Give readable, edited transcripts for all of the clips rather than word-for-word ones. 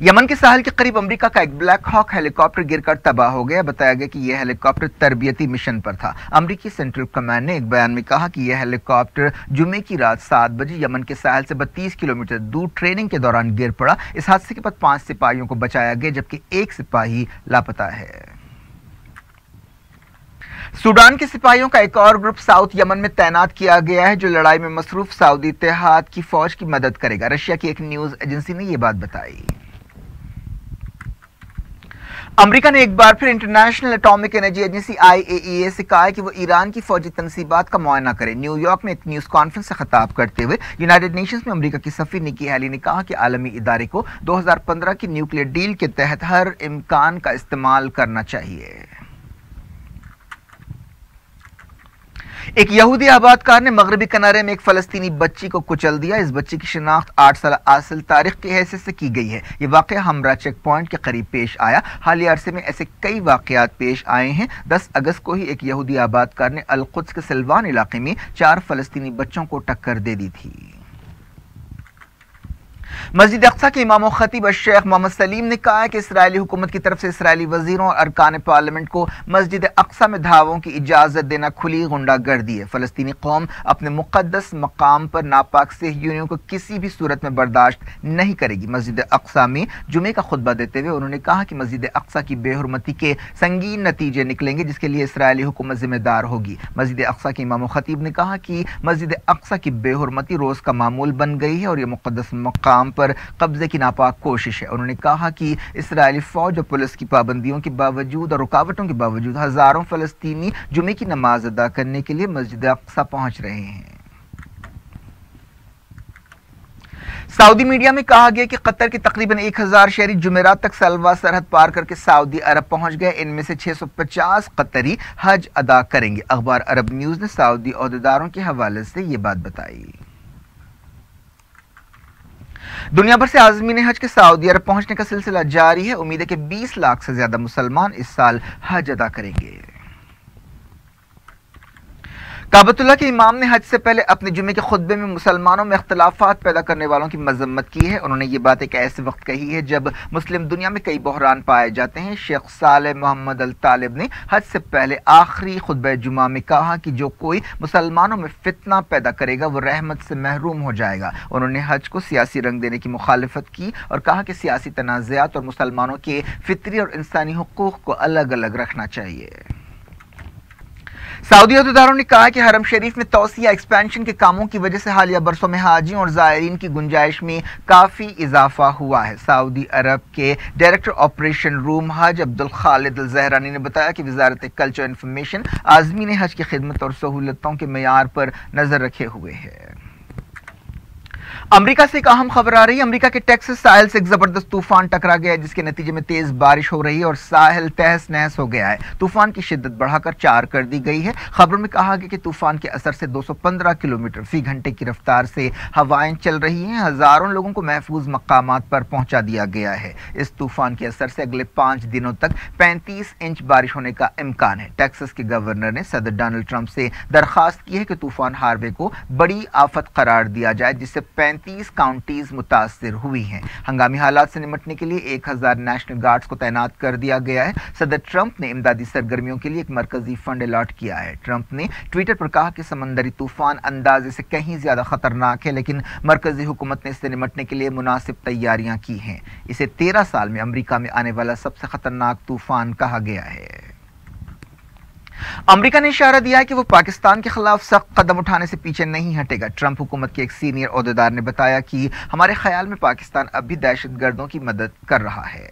یمن کے ساحل کے قریب امریکہ کا ایک بلیک ہاک ہیلی کاپٹر گر کر تباہ ہو گیا۔ بتایا گیا کہ یہ ہیلی کاپٹر تربیتی مشن پر تھا۔ امریکی سینٹرل کمانڈ نے ایک بیان میں کہا کہ یہ ہیلی کاپٹر جمعے کی رات 7 بجے یمن کے ساحل سے 32 کلومیٹر دور ٹریننگ کے دوران گر پڑا۔ اس حادثے کے بعد 5 سپاہیوں کو بچایا گیا جبکہ ایک سپاہی لاپتہ ہے۔ سوڈان کے سپاہیوں کا ایک اور گروپ ساؤتھ یمن میں تعینات کیا گیا ہے جو لڑائی میں مصروف سعودی اتحاد کی فوج کی مدد کرے گا۔ رشیا کی ایک نیوز ایجنسی نے یہ بات بتائی۔ امریکہ نے ایک بار پھر international atomic energy agency IAEA سے کہا ہے کہ وہ ایران کی فوجی تنصیبات کا معائنہ کرے۔ نیو یارک میں ایک نیوز کانفرنس سے خطاب کرتے ہوئے یونائیٹڈ نیشنز میں امریکہ کی سفیر نکی ہیلی نے کہا کہ عالمی ادارے کو 2015 کی نیوکلیئر ڈیل کے تحت ہر امکان کا استعمال کرنا چاہیے۔ ایک یہودی آباد کار نے مغربی کنارے میں ایک فلسطینی بچی کو کچل دیا۔ اس بچی کی شناخت 8 سالہ اصل تاریخ کی حیثیت سے کی گئی ہے۔ یہ واقعہ ہمراہ چیک پوائنٹ کے قریب پیش آیا۔ حالیہ عرصے میں ایسے کئی واقعات پیش آئے ہیں۔ 10 اگست کو ہی ایک یہودی آباد کار نے القدس کے سلوان علاقے میں 4 فلسطینی بچوں کو ٹکر دے دی تھی۔ مسجد اقصی کے امام و خطیب الشیخ محمد سلیم نے کہا ہے کہ اسرائیلی حکومت کی طرف سے اسرائیلی وزیروں اور ارکان پارلیمنٹ کو مسجد اقصی میں دھاووں کی اجازت دینا کھلی غنڈہ گردی ہے۔ فلسطینی قوم اپنے مقدس مقام پر ناپاک صہیونیوں کو کسی بھی صورت میں برداشت نہیں کرے گی۔ مسجد اقصی میں جمعے کا خطبہ دیتے ہوئے انہوں نے کہا کہ مسجد اقصی کی بے حرمتی کے سنگین نتیجے نکلیں گے جس کے لیے اسرائیلی حکومت ذمہ دار ہوگی۔ مسجد اقصی کے امام و خطیب نے کہا کہ مسجد اقصی کی بے حرمتی روز کا معمول بن گئی ہے اور یہ مقدس مقام پر قبضے کی ناپاک کوشش ہے۔ انہوں نے کہا کہ اسرائیلی فوج اور پولیس کی پابندیوں کے باوجود اور رکاوٹوں کے باوجود ہزاروں فلسطینی جمعے کی نماز ادا کرنے کے لیے مسجد اقصی پہنچ رہے ہیں۔ سعودی میڈیا میں کہا گیا کہ قطر کے تقریباً 1000 شہری جمعرات تک سلوا سرحد پار کر کے سعودی عرب پہنچ گئے۔ ان میں سے 650 قطری حج ادا کریں گے۔ اخبار عرب نیوز نے سعودی عہدیداروں کے حوالے سے یہ بات بتائی۔ دنیا بھر سے عازمین حج کے سعودی عرب پہنچنے کا سلسلہ جاری ہے۔ امید ہے کہ 20 لاکھ سے زیادہ مسلمان اس سال حج ادا کریں گے۔ کعبۃ اللہ کے امام نے حج سے پہلے اپنے جمعے کے خطبے میں مسلمانوں میں اختلافات پیدا کرنے والوں کی مذمت کی ہے۔ انہوں نے یہ بات ایک ایسے وقت کہی ہے جب مسلم دنیا میں کئی بحران پائے جاتے ہیں۔ شیخ صالح محمد الطالب نے حج سے پہلے آخری خطبہ جمعہ میں کہا کہ جو کوئی مسلمانوں میں فتنہ پیدا کرے گا وہ رحمت سے محروم ہو جائے گا۔ انہوں نے حج کو سیاسی رنگ دینے کی مخالفت کی اور کہا کہ سیاسی تنازعات اور مسلمانوں کے فطری اور انسانی حقوق کو الگ الگ رکھنا چاہیے۔ سعودی عہدیداروں نے کہا کہ حرم شریف میں توسیع ایکسپینشن کے کاموں کی وجہ سے حالیہ برسوں میں حاجیوں اور زائرین کی گنجائش میں کافی اضافہ ہوا ہے۔ سعودی عرب کے ڈائریکٹر آپریشن روم حج عبدالخالد الزہرانی نے بتایا کہ وزارت کلچر انفارمیشن عازمین حج کی خدمت اور سہولتوں کے معیار پر نظر رکھے ہوئے ہے۔ امریکہ سے ایک اہم خبر آ رہی ہے۔ امریکہ کے ٹیکساس ساحل سے ایک زبردست طوفان ٹکرا گیا ہے جس کے نتیجے میں تیز بارش ہو رہی ہے اور ساحل تہس نہس ہو گیا ہے۔ طوفان کی شدت بڑھا کر 4 کر دی گئی ہے۔ خبروں میں کہا گیا کہ طوفان کے اثر سے 215 کلومیٹر فی گھنٹے کی رفتار سے ہوائیں چل رہی ہیں۔ ہزاروں لوگوں کو محفوظ مقامات پر پہنچا دیا گیا ہے۔ اس طوفان کے اثر سے اگلے 5 دنوں تک 35 انچ بارش ہونے کا امکان ہے۔ ٹیکساس کے گورنر نے صدر ڈونلڈ ٹرمپ سے درخواست کی ہے کہ طوفان ہاروے کو بڑی آفت قرار دیا جائے جس سے 35 کاؤنٹیز متاثر ہوئی ہیں۔ ہنگامی حالات سے نمٹنے کے لیے 1000 نیشنل گارڈز کو تعینات کر دیا گیا ہے۔ صدر ٹرمپ نے امدادی سرگرمیوں کے لیے ایک مرکزی فنڈ الاٹ کیا ہے۔ ٹرمپ نے ٹویٹر پر کہا کہ سمندری طوفان اندازے سے کہیں زیادہ خطرناک ہے لیکن مرکزی حکومت نے اس سے نمٹنے کے لیے مناسب تیاریاں کی ہیں۔ اسے 13 سال میں امریکہ میں آنے والا سب سے خطرناک طوفان کہا گیا ہے۔ امریکہ نے اشارہ دیا ہے کہ وہ پاکستان کے خلاف سخت قدم اٹھانے سے پیچھے نہیں ہٹے گا۔ ٹرمپ حکومت کے ایک سینئر عہدیدار نے بتایا کہ ہمارے خیال میں پاکستان اب بھی دہشت گردوں کی مدد کر رہا ہے۔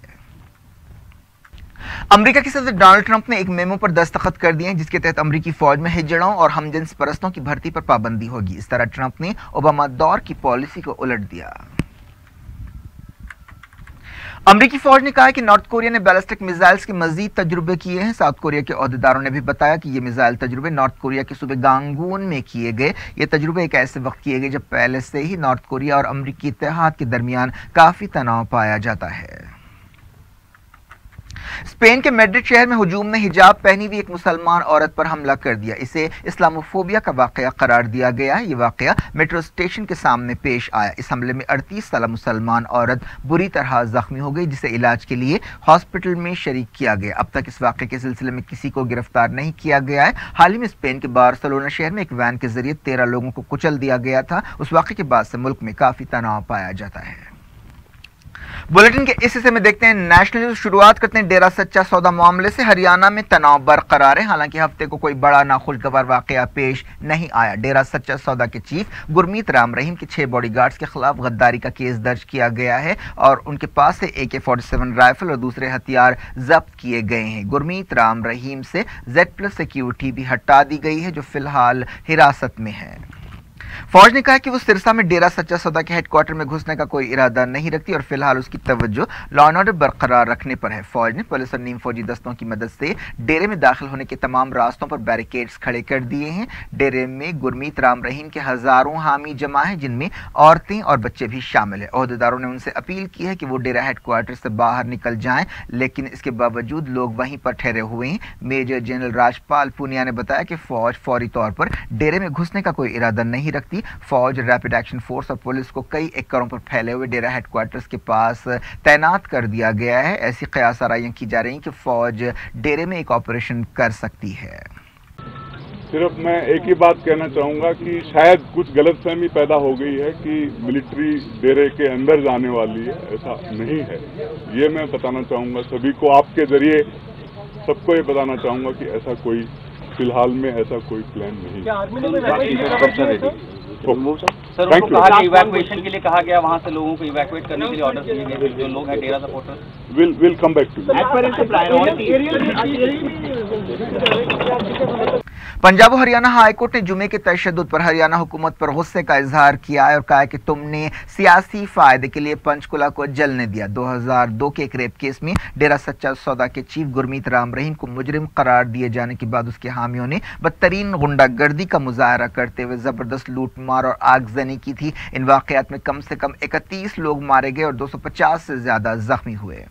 امریکہ کے صدر ڈونلڈ ٹرمپ نے ایک میمو پر دستخط کر دیے ہیں جس کے تحت امریکی فوج میں ہجڑوں اور ہم جنس پرستوں کی بھرتی پر پابندی ہوگی۔ اس طرح ٹرمپ نے اوباما دور کی پالیسی کو الٹ دیا۔ امریکی فوج نے کہا کہ نارتھ کوریا نے بیلسٹک میزائلز کے مزید تجربے کیے ہیں۔ ساؤتھ کوریا کے عہدیداروں نے بھی بتایا کہ یہ میزائل تجربے نارتھ کوریا کے صوبے گانگون میں کیے گئے۔ یہ تجربے ایک ایسے وقت کیے گئے جب پہلے سے ہی نارتھ کوریا اور امریکی اتحاد کے درمیان کافی تناؤ پایا جاتا ہے۔ اسپین کے میڈرڈ شہر میں ہجوم نے حجاب پہنی ہوئی ایک مسلمان عورت پر حملہ کر دیا. اسے اسلاموفوبیا کا واقعہ قرار دیا گیا ہے. یہ واقعہ میٹرو اسٹیشن کے سامنے پیش آیا. اس حملے میں 38 سالہ مسلمان عورت بری طرح زخمی ہو گئی جسے علاج کے لیے ہاسپٹل میں شریک کیا گیا. اب تک اس واقعے کے سلسلے میں کسی کو گرفتار نہیں کیا گیا ہے. حال ہی میں اسپین کے بارسلونا شہر میں ایک وین کے ذریعے 13 لوگوں کو کچل دیا گیا تھا. اس واقعے کے بعد سے ملک میں کافی تناؤ پایا جاتا ہے. بلیٹن کے اس حصے میں دیکھتے ہیں نیشنل نیوز. شروعات کرتے ہیں ڈیرا سچا سودا معاملے سے. ہریانہ میں تناؤ برقرار ہے. حالانکہ ہفتے کو کوئی بڑا ناخوشگوار واقعہ پیش نہیں آیا. ڈیرا سچا سودا کے چیف گرمیت رام رحیم کے 6 باڈی گارڈز کے خلاف غداری کا کیس درج کیا گیا ہے اور ان کے پاس سے AK-47 رائفل اور دوسرے ہتھیار ضبط کیے گئے ہیں. گرمیت رام رحیم سے Z+ سیکیورٹی بھی ہٹا دی گئی ہے جو فی الحال حراست میں ہے. فوج نے کہا کہ وہ سرسا میں ڈیرا سچا سودا کے ہیڈ کوارٹر میں گھسنے کا کوئی ارادہ نہیں رکھتی اور فی الحال اس کی توجہ لا اینڈ آرڈر برقرار رکھنے پر ہے. فوج نے پولیس اور نیم فوجی دستوں کی مدد سے ڈیرے میں داخل ہونے کے تمام راستوں پر بیریکیڈز کھڑے کر دیے ہیں. ڈیرے میں گرمیت رام رحیم کے ہزاروں حامی جمع ہیں جن میں عورتیں اور بچے بھی شامل ہیں. عہدیداروں نے ان سے اپیل کی ہے کہ وہ ڈیرا ہیڈ کوارٹر سے باہر نکل جائیں لیکن اس کے باوجود لوگ وہیں پر ٹھہرے ہوئے ہیں. میجر جنرل راجپال پونیا نے بتایا کہ فوج فوری طور پر ڈیرے میں گھسنے کا کوئی ارادہ نہیں رکھتی. فوج ریپڈ ایکشن فورس اور پولیس کو کئی ایکڑوں پر پھیلے ہوئے ڈیرا ہیڈ کوارٹرز کے پاس تعینات کر دیا گیا ہے. ایسی قیاس آرائیاں کی جا رہی ہیں کہ فوج ڈیرے میں ایک آپریشن کر سکتی ہے. صرف میں ایک ہی بات کہنا چاہوں گا کہ شاید کچھ غلط فہمی پیدا ہو گئی ہے کہ ملٹری ڈیرے کے اندر جانے والی ہے. ایسا نہیں ہے. یہ میں بتانا چاہوں گا سبھی کو, آپ کے ذریعے سب کو یہ بتانا چاہوں گا کہ ایسا کوئی فی الحال میں ایسا کوئی پلان نہیں. سر ان کو کہا کہ ایویکویشن کے لیے کہا گیا, وہاں سے لوگوں کو ایویکویٹ کرنے کے لیے آرڈر دیے گئے جو لوگ ہیں Dera supporter. Will come back to Punjab و ہریانہ ہائی کورٹ نے جمعے کے تشدد پر ہریانہ حکومت پر غصے کا اظہار کیا ہے اور کہا کہ تم نے سیاسی فائدے کے لیے پنچکولہ کو جلنے دیا. 2002 کے ایک ریپ کیس میں ڈیرا سچا سودا کے چیف گرمیت رام رحیم کو مجرم قرار دیے جانے کے بعد اس کے حامیوں نے بدترین غنڈہ گردی کا مظاہرہ کرتے ہوئے زبردست لوٹ مار اور آگزنی کی تھی. ان واقعات میں کم سے کم 31 لوگ مارے گئے اور 250 سے زیادہ زخمی ہوئے.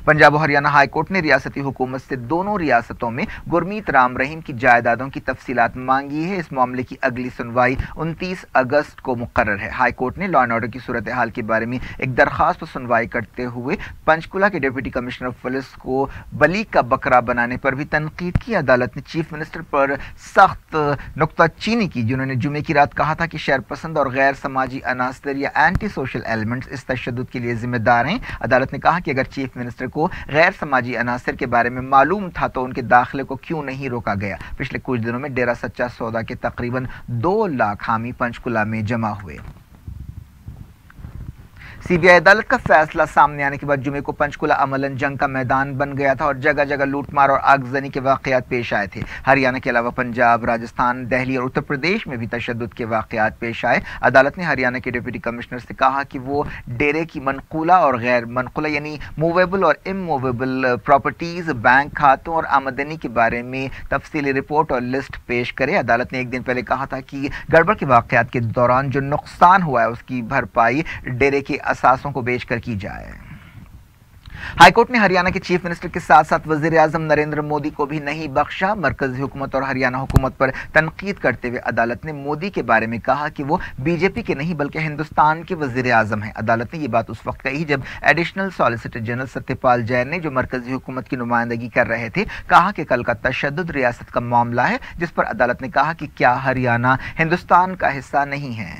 پنجاب و ہریانہ ہائی کورٹ نے ریاستی حکومت سے دونوں ریاستوں میں گرمیت رام رحیم کی جائیدادوں کی تفصیلات مانگی ہے. اس معاملے کی اگلی سنوائی 29 اگست کو مقرر ہے. ہائی کورٹ نے لا اینڈ آرڈر کی صورتحال کے بارے میں ایک درخواست پر سنوائی کرتے ہوئے پنچکولہ کے ڈپٹی کمشنر آف پولیس کو بلی کا بکرا بنانے پر بھی تنقید کی. عدالت نے چیف منسٹر پر سخت نکتہ چینی کی جنہوں نے جمعے کی رات کہا تھا کہ شر پسند اور غیر سماجی عناصر یا اینٹی سوشل ایلیمنٹس اس تشدد کے لیے ذمہ دار ہیں. عدالت نے کہا کہ اگر چیف منسٹر کو غیر سماجی عناصر کے بارے میں معلوم تھا تو ان کے داخلے کو کیوں نہیں روکا گیا. پچھلے کچھ دنوں میں ڈیرا سچا سودا کے تقریباً 2 لاکھ حامی پنچکولہ میں جمع ہوئے. CBI عدالت کا فیصلہ سامنے آنے کے بعد جمعے کو پنچکولہ عملاً جنگ کا میدان بن گیا تھا اور جگہ جگہ لوٹ مار اور آگزنی کے واقعات پیش آئے تھے. ہریانہ کے علاوہ پنجاب، راجستھان، دہلی اور اتر پردیش میں بھی تشدد کے واقعات پیش آئے. عدالت نے ہریانہ کے ڈپٹی کمشنر سے کہا کہ وہ ڈیرے کی منقولہ اور غیر منقولہ یعنی موویبل اور اموویبل پراپرٹیز، بینک کھاتوں اور آمدنی کے بارے میں تفصیلی رپورٹ اور لسٹ پیش کرے. عدالت نے ایک دن پہلے کہا تھا کہ گڑبڑ کے واقعات کے دوران جو نقصان ہوا ہے اس کی بھرپائی ڈیرے کے اثاثوں کو بیچ کر کی جائے. ہائی کورٹ نے ہریانہ کے چیف منسٹر کے ساتھ ساتھ وزیر اعظم نریندر مودی کو بھی نہیں بخشا. مرکزی حکومت اور ہریانہ حکومت پر تنقید کرتے ہوئے عدالت نے مودی کے بارے میں کہا کہ وہ BJP کے نہیں بلکہ ہندوستان کے وزیر اعظم ہیں. عدالت نے یہ بات اس وقت کہی جب ایڈیشنل سالیسیٹر جنرل ستیہ پال جین نے جو مرکزی حکومت کی نمائندگی کر رہے تھے کہا کہ کل کا تشدد ریاست کا معاملہ ہے، جس پر عدالت نے کہا کہ کیا ہریانہ ہندوستان کا حصہ نہیں ہے.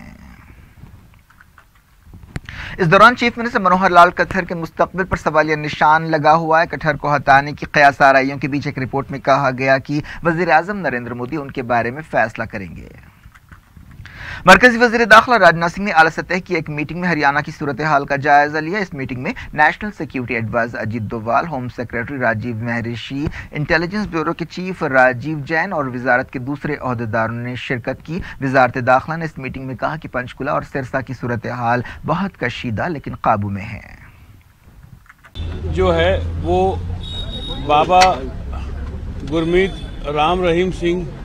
اس دوران چیف منسٹر منوہر لال کھٹر کے مستقبل پر سوالیہ نشان لگا ہوا ہے. کھٹر کو ہٹانے کی قیاس آرائیوں کے بیچ ایک رپورٹ میں کہا گیا کہ وزیر اعظم نریندر مودی ان کے بارے میں فیصلہ کریں گے. مرکزی وزیر داخلہ راجناتھ سنگھ نے اعلیٰ سطح کی ایک میٹنگ میں ہریانہ کی صورتحال کا جائزہ لیا. اس میٹنگ میں national security adviser Ajit Doval, home secretary Rajiv Mehrishi, intelligence bureau کے چیف راجیو جین اور وزارت کے دوسرے عہدیداروں نے شرکت کی. وزارت داخلہ نے اس میٹنگ میں کہا کہ پنچکولہ اور سرسا کی صورتحال بہت کشیدہ لیکن قابو میں ہے. جو ہے وہ بابا گرمیت رام رحیم سنگھ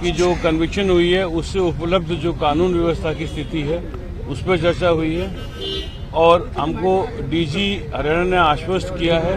کی جو کنوکشن ہوئی ہے اس سے اپلبدھ جو قانون ویوستھا کی استھتی ہے اس پہ چرچا ہوئی ہے اور ہم کو DG ہریانہ نے آشوست کیا ہے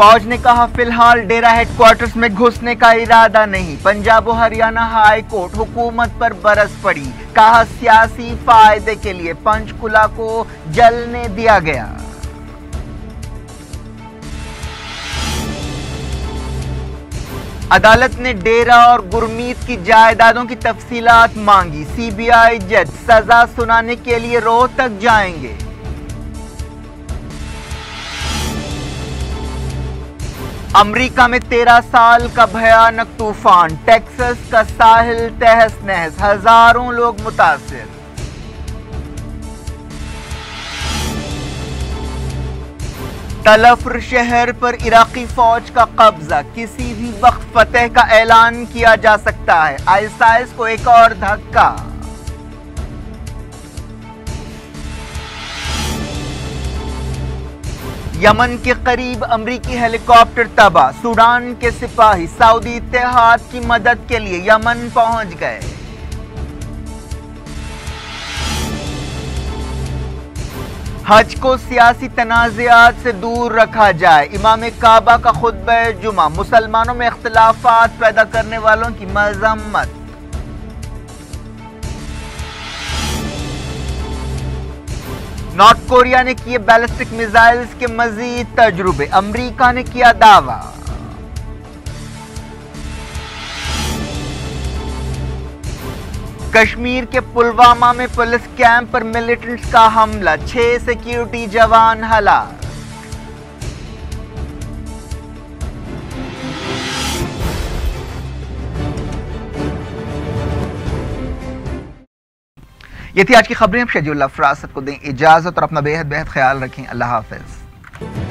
فوج نے کہا فی الحال ڈیرہ ہیڈ کوارٹرز میں گھسنے کا ارادہ نہیں. پنجاب و ہریانہ ہائی کورٹ حکومت پر برس پڑی. کہا سیاسی فائدے کے لیے پنچکولہ کو جلنے دیا گیا. عدالت نے ڈیرہ اور گرمیت کی جائیدادوں کی تفصیلات مانگی. سی بی آئی جج سزا سنانے کے لیے روہتک جائیں گے. امریکہ میں 13 سال کا بھیانک طوفان. ٹیکسس کا ساحل تہس نہس. ہزاروں لوگ متاثر. تلفر شہر پر عراقی فوج کا قبضہ. کسی بھی وقت فتح کا اعلان کیا جا سکتا ہے. آئیسائس کو ایک اور دھکا. یمن کے قریب امریکی ہیلی کاپٹر تباہ. سوڈان کے سپاہی سعودی اتحاد کی مدد کے لیے یمن پہنچ گئے. حج کو سیاسی تنازعات سے دور رکھا جائے. امام کعبہ کا خطبہ جمعہ. مسلمانوں میں اختلافات پیدا کرنے والوں کی مذمت. نارتھ کوریا نے کیے بیلسٹک میزائلز کے مزید تجربے. امریکہ نے کیا دعویٰ. کشمیر کے پلوامہ میں پولیس کیمپ پر ملیٹنٹس کا حملہ. 6 سیکیورٹی جوان ہلاک. یہ تھی آج کی خبریں. اب شجی اللہ فراست کو دیں اجازت اور اپنا بے حد خیال رکھیں. اللہ حافظ.